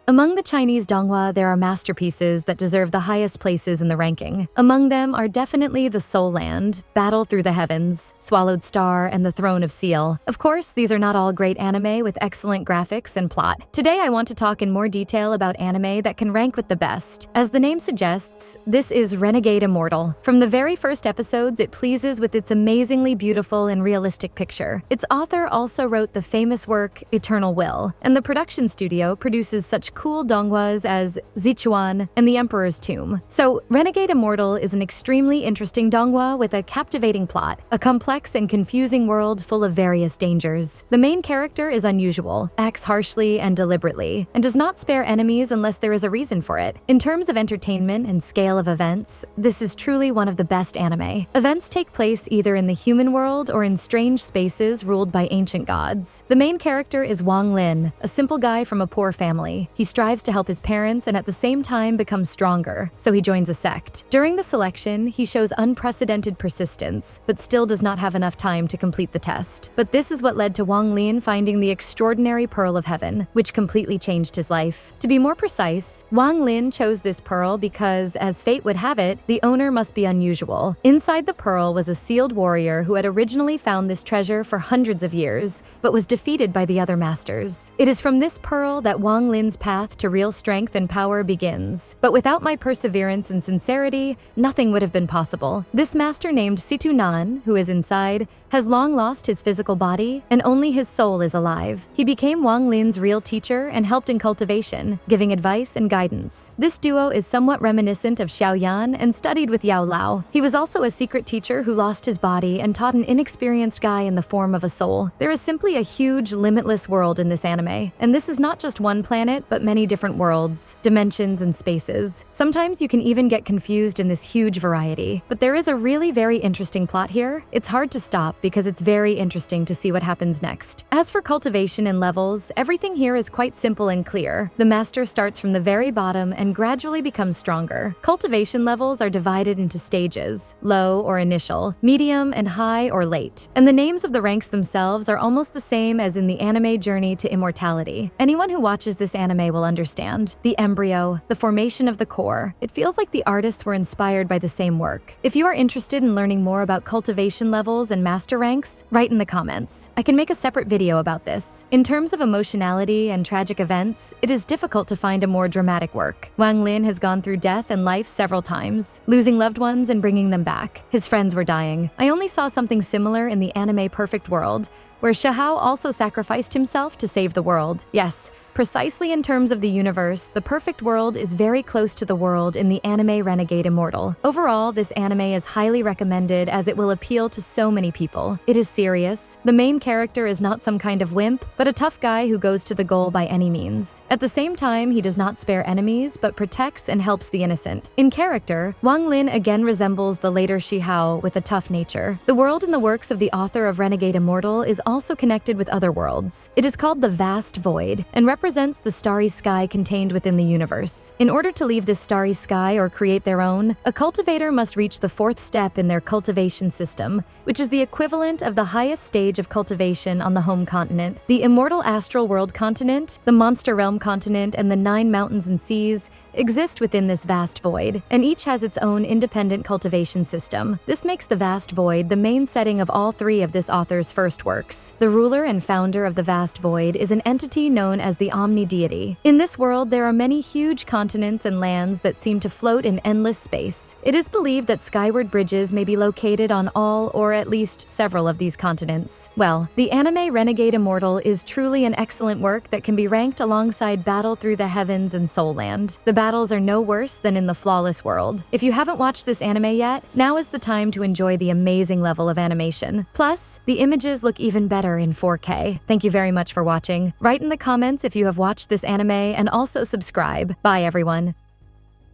Among the Chinese Donghua, there are masterpieces that deserve the highest places in the ranking. Among them are definitely The Soul Land, Battle Through the Heavens, Swallowed Star, and The Throne of Seal. Of course, these are not all great anime with excellent graphics and plot. Today, I want to talk in more detail about anime that can rank with the best. As the name suggests, this is Renegade Immortal. From the very first episodes, it pleases with its amazingly beautiful and realistic picture. Its author also wrote the famous work Eternal Will, and the production studio produces such cool donghuas as Zichuan and The Emperor's Tomb. So, Renegade Immortal is an extremely interesting donghua with a captivating plot, a complex and confusing world full of various dangers. The main character is unusual, acts harshly and deliberately, and does not spare enemies unless there is a reason for it. In terms of entertainment and scale of events, this is truly one of the best anime. Events take place either in the human world or in strange spaces ruled by ancient gods. The main character is Wang Lin, a simple guy from a poor family. He strives to help his parents and at the same time becomes stronger, so he joins a sect. During the selection, he shows unprecedented persistence, but still does not have enough time to complete the test. But this is what led to Wang Lin finding the extraordinary Pearl of Heaven, which completely changed his life. To be more precise, Wang Lin chose this pearl because, as fate would have it, the owner must be unusual. Inside the pearl was a sealed warrior who had originally found this treasure for hundreds of years, but was defeated by the other masters. It is from this pearl that Wang Lin's path to real strength and power begins. But without my perseverance and sincerity, nothing would have been possible. This master named Situ Nan, who is inside, has long lost his physical body, and only his soul is alive. He became Wang Lin's real teacher and helped in cultivation, giving advice and guidance. This duo is somewhat reminiscent of Xiaoyan and studied with Yao Lao. He was also a secret teacher who lost his body and taught an inexperienced guy in the form of a soul. There is simply a huge, limitless world in this anime, and this is not just one planet, but many different worlds, dimensions, and spaces. Sometimes you can even get confused in this huge variety. But there is a really very interesting plot here. It's hard to stop because it's very interesting to see what happens next. As for cultivation and levels, everything here is quite simple and clear. The master starts from the very bottom and gradually becomes stronger. Cultivation levels are divided into stages, low or initial, medium and high or late. And the names of the ranks themselves are almost the same as in the anime Journey to Immortality. Anyone who watches this anime will understand. The embryo, the formation of the core. It feels like the artists were inspired by the same work. If you are interested in learning more about cultivation levels and master ranks, write in the comments. I can make a separate video about this. In terms of emotionality and tragic events, it is difficult to find a more dramatic work. Wang Lin has gone through death and life several times, losing loved ones and bringing them back. His friends were dying. I only saw something similar in the anime Perfect World, where Yuhao also sacrificed himself to save the world. Yes, precisely in terms of the universe, the perfect world is very close to the world in the anime Renegade Immortal. Overall, this anime is highly recommended as it will appeal to so many people. It is serious. The main character is not some kind of wimp, but a tough guy who goes to the goal by any means. At the same time, he does not spare enemies, but protects and helps the innocent. In character, Wang Lin again resembles the later Shihao with a tough nature. The world in the works of the author of Renegade Immortal is also connected with other worlds. It is called the Vast Void, and represents the starry sky contained within the universe. In order to leave this starry sky or create their own, a cultivator must reach the fourth step in their cultivation system, which is the equivalent of the highest stage of cultivation on the home continent. The immortal astral world continent, the monster realm continent, and the 9 mountains and seas exist within this vast void, and each has its own independent cultivation system. This makes the Vast Void the main setting of all 3 of this author's first works. The ruler and founder of the Vast Void is an entity known as the Omni-Deity. In this world, there are many huge continents and lands that seem to float in endless space. It is believed that skyward bridges may be located on all or at least several of these continents. Well, the anime Renegade Immortal is truly an excellent work that can be ranked alongside Battle Through the Heavens and Soul Land. The battles are no worse than in the Flawless World. If you haven't watched this anime yet, now is the time to enjoy the amazing level of animation. Plus, the images look even better in 4K. Thank you very much for watching. Write in the comments if you have watched this anime and also subscribe. Bye everyone.